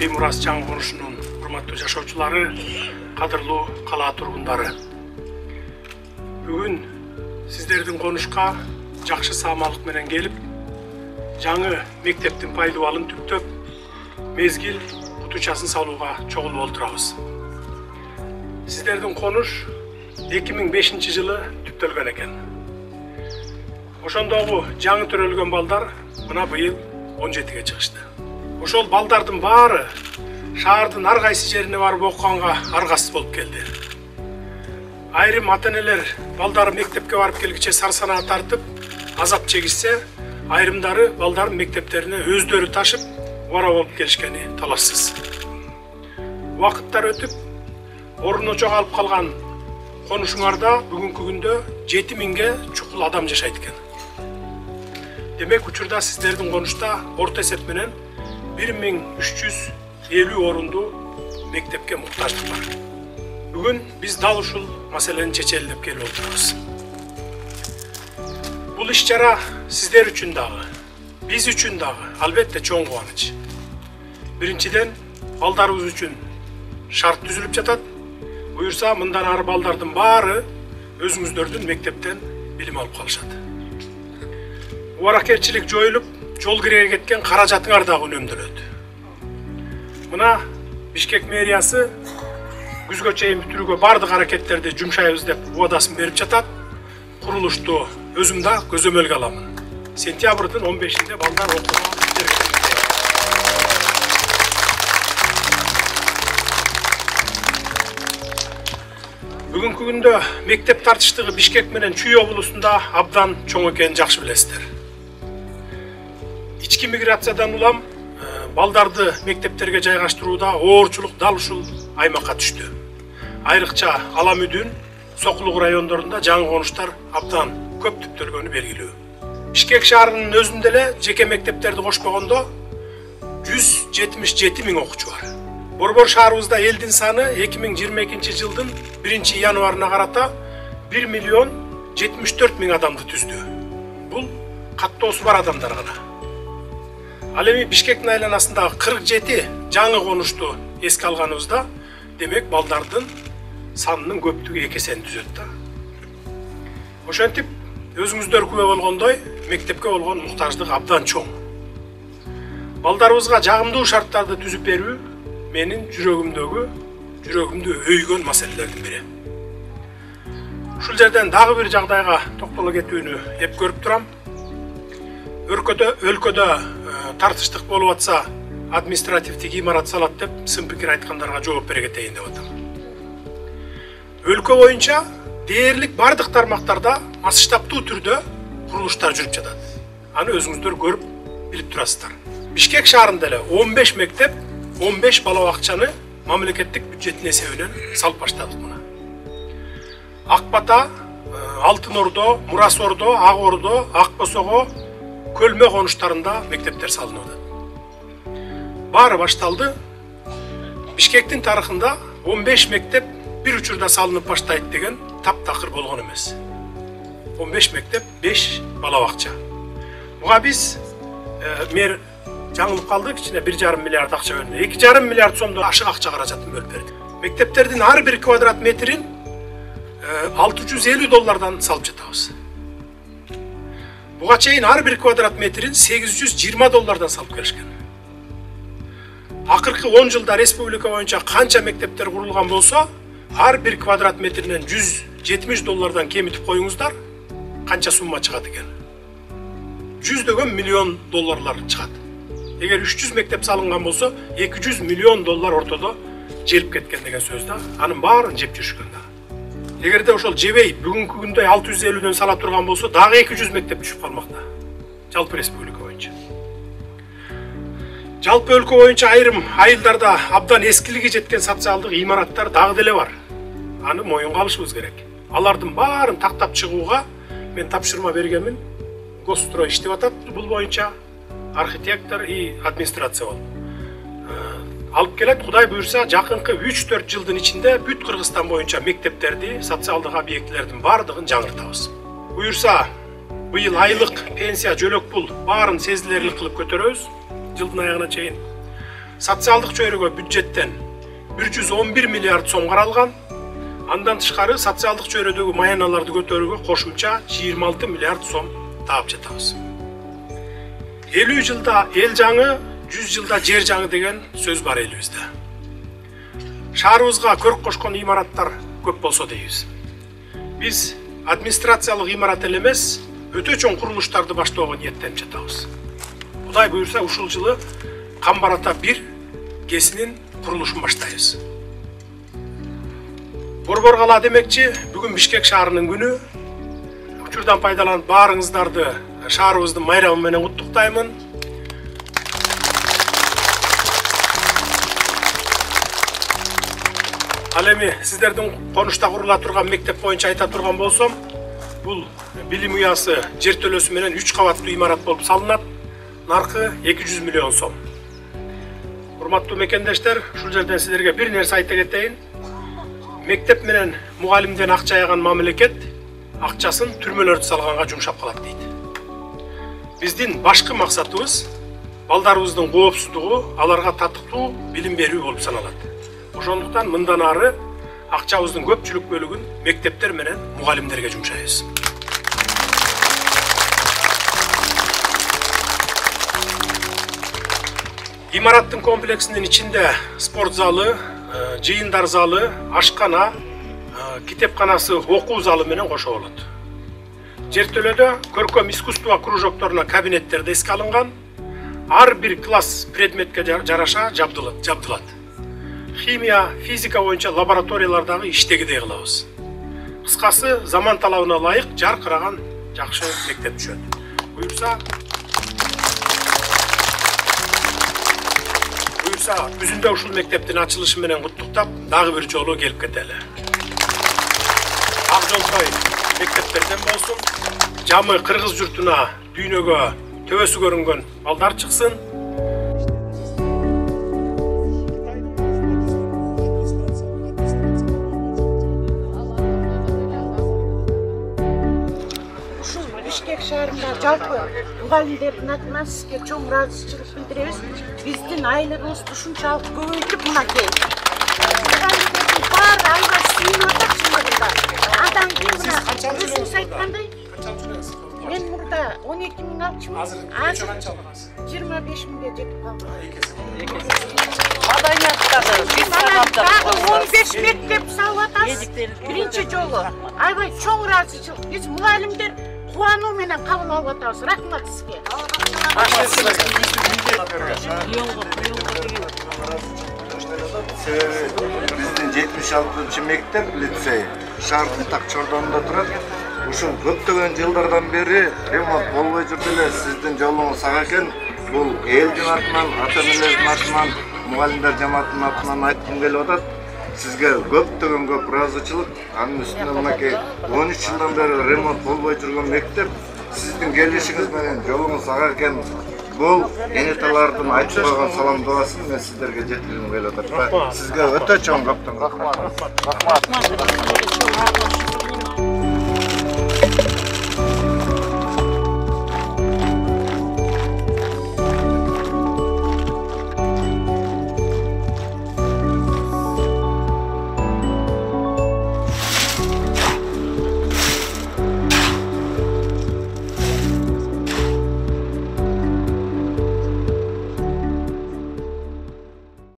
Тарыхый мурас жаңы конушунун урматтуу жашоочулары, кадырлуу кала тургундары. Бүгүн сиздердин конушка жакшы саамалык менен келип, жаңы мектептин пайдубалын түптөп, мезгил кутучасын салууга чогулуп отурабыз. Сиздердин конуш 2005 жылы түптөлгөн экен. Ошондогу жаңы төрөлгөн балдар мына быйыл 17-ге чыгышты. Ошол балдардын баары шаардын ар кайсы жерине барып окуганга аргасыз болуп келди. Айрым ата-энелер балдары мектепке барып келгиче сарсанаа тартып, азап чегишсе, айрымдары балдарын мектептерине өздөрү ташып, убара болуп келишкени талашсыз. Убакыттар өтүп, орнуна жоголуп калган конушуңарда бүгүнкү күндө 7000ге чукул адам жашайт экен. Демек, учурда сиздердин конушта орто эсеп менен 1350 орунду мектепке муктаждык бар. Бүгүн биз дал ушул маселени чечели деп келип отурабыз. Бул иш-чара сиздер үчүн дагы, биз үчүн дагы албетте чоң кубаныч. Биринчиден, балдарыбыз үчүн шарт түзүлүп жатат. Буюрса, мындан ары балдардын баары өзүңүздөрдүн мектептен билим алып калышат. Убаракерчилик жоюлуп, жол киреге кеткен каражатыңар дагы үнөмдөлөт. Мына Бишкек мэриясы күзгө чейин бүтүрүүгө бардык аракеттерди жумшайбыз деп убадасын берип жатат. Курулушту өзүм да көзөмөлгө аламын. Сентябрдын 15-inde балдар окууга Бүгүнкү күндө мектеп тартыштыгы Бишкек менен Чүй облусунда абдан чоң экенин жакшы билесиздер. Ички миграциядан улам балдарды мектептерге жайгаштырууда оорчулук дал ушул аймакка түштү. Айрыкча Алам Үдүн, Сокулук райондорунда жаңы конуштар абдан көп түптөлгөнү белгилүү. Бишкек шаарынын өзүндө эле жеке мектептерди кошпогондо 177 000 окуучу бар. Борбор шаарыбызда элдин саны 2022 жылдын 1-январына карата 1.074.000 адамды түздү. Бул каттоосу бар адамдар гана. Ал эми Бишкектин айланасындагы 47 жаңы конушту эске алганыбызда, демек балдардын санынын көптүгү 2 эсени түзөт да. Ошентип, өзүңүздөр күбө болгондой, мектепке болгон муктаждык абдан чоң. Балдарыбызга жагымдуу шарттарды түзүп берүү менин жүрөгүмдү өйгөн маселелердин бири. Ушул жерден дагы бир жагдайга токтоло кетүүнү эп көрүп турам. Өлкөдө тартыштык болуп атса, административдик имарат салат деп сын пикир айткандарга жооп бере кетейин деп атам. Өлкө боюнча дээрлик бардык тармактарда масштабтуу түрдө курулуштар жүрүп жатат. Аны өзүңүздөр көрүп билип турасыздар. Бишкек шаарында эле 15 мектеп, 15 бала бакчаны мамлекеттик бюджеттин эсебинен салып баштадык мына. Ак Бата, Алтын Ордо, Мурас Ордо, Ак Ордо, Ак Босого, Көлмө конуштарында мектептер салынып атат. Баары башталды. Бишкектин тарыхында 15 мектеп бир учурда салынып баштайт деген таптакыр болгон эмес. 15 мектеп, 5 бала бакча. Буга биз мэр жаңылып калды, кичине 1,5 миллиард акча бөлдү. 2,5 миллиард сомдон ашык акча каражатын бөлүп берди. Мектептердин ар бир квадрат метрин $650 салып жатабыз. Буга чейин ар бир квадрат метрин $820 салып келишкен. Акыркы 10 жылда республика боюнча канча мектептер курулган болсо, ар бир квадрат метринен $170 кемитип коюңуздар, канча сумма чыгат экен? $100 миллион чыгат. Эгер 300 мектеп салынган болсо, $200 миллион ортодо желип кеткен деген сөз да. Анын баарын жеп жүрүшкөн да. Эгерде ошол жебей бүгүнкү күндө 650дөн сала турган болсо, дагы 200 мектеп түшүп калмакта. Жалпы республика боюнча. Жалпы өлкө боюнча айрым айылдарда абдан эскилиги жеткен социалдык имараттар дагы деле бар. Аны моюнга алышыбыз керек. Алардын баарын тактап чыгууга мен тапшырма бергенмин. Госстрой иштеп атат бул боюнча. Архитектор и администрация болуп алып келет. Кудай буюрса, жакынкы 3-4 жылдын ичинде бүт Кыргызстан боюнча мектептерди, социалдык объектилердин бардыгын жаңыртабыз. Буюрса, быйыл айлык пенсия, жөлөк пул баарын сезилерлик кылып көтөрөбүз. Жылдын аягына чейин социалдык чөйрөгө бюджеттен 111 миллиард сом каралган. Андан тышкары социалдык чөйрөдөгү маяналарды көтөрүүгө кошумча 26 миллиард сом таап жатабыз. 50 жылда эл жаңы, 100 жылда жер жаңы деген сөз бар элибизде. Шаарыбызга көрк кошкон имараттар көп болсо дейбиз. Биз администрациялык имарат эле эмес, өтө чоң курулуштарды баштоого ниеттенип жатабыз. Кудай буйрса, ушул жылы Камбар ата 1 КЭСинин курулушун баштайбыз. Борбор кала демекчи, бүгүн Бишкек шаарынын күнү. Учурдан пайдаланып баарыңыздарды шаарыбыздын майрамы менен куттуктаймын. Ал эми сиздердин конушта курула турган мектеп боюнча айта турган болсом, бул билим уясы жер төлөсү менен 3 кабаттуу имарат болуп салынат. Наркы 200 миллион сом. Урматтуу мекендештер, ушул жерден сиздерге бир нерсе айта кетейин. Мектеп менен мугалимден акча аяган мамлекет акчасын түрмөлөрдү салганга жумшап калат дейт. Биздин башкы максатыбыз балдарыбыздын коопсуздугу, аларга татыктуу билим берүү болуп саналат. Ошондуктан мындан ары акчабыздын көпчүлүк бөлүгүн мектептер менен мугалимдерге жумшайбыз. Имараттын комплексинин ичинде спорт залы, жыйындар залы, ашкана, китепканасы, окуу залы менен кошо болот. Жер төлөдө көркөм искусство кружокторуна кабинеттерде эске алынган, ар бир класс предметке жараша жабдылат. Химия, физика боюнча лабораториялардагы иштегидей кылабыз. Кыскасы, заман талабына ылайык жаркыраган жакшы мектеп түшөт. Буюрса, үзүндө ушул мектептин ачылышы менен куттуктап, дагы бир жолу келип кетели. Ак жолтой мектептерден болсун, жамы кыргыз журтуна дүйнөгө төбөсү көрүнгөн балдар чыксын. Ушул Бишкек шаарында жалпы мугалимдердин атынан сизге чоң ыраазычылык билдиребиз. Биздин айлыгыбызды ушунчалык көбөйтүп мынакей. Мугалимдердин баары аябай сүйүнүп атат чындыгында. Андан кийин мына өзүңүз айткандай, мен мурда 12 миң алчумун. Азыр 25 миңге жетип калдым. Маданияттарды биз санап 15 мектеп салып атабыз. Биринчи жолу. Аябай чоң ыраазычылык. Биз мугалимдер кубануу менен кабыл алып атабыз. Рахмат сизге. Себеби биздин 76 мектеп лицей шаардын так чордонунда турат. Ушул көптөгөн жылдардан бери ремонт болбой жүрдү эле. Сиздин жолуңуз ак экен. Бул элдин атынан, ата-энелердин атынан, мугалимдер жамаатынын атынан айткым келип атат. Сизге көптөгөн көп ыраазычылык. Анын үстүнө мынакей 13 жылдан бери ремонт болбой жүргөн мектеп сиздин келишиңиз менен жолуңуз ак экен. Бул энеталардын айтып койгон салам дуасын мен сиздерге жеткиргим келип атат. Сизге өтө чоң көптөн рахмат.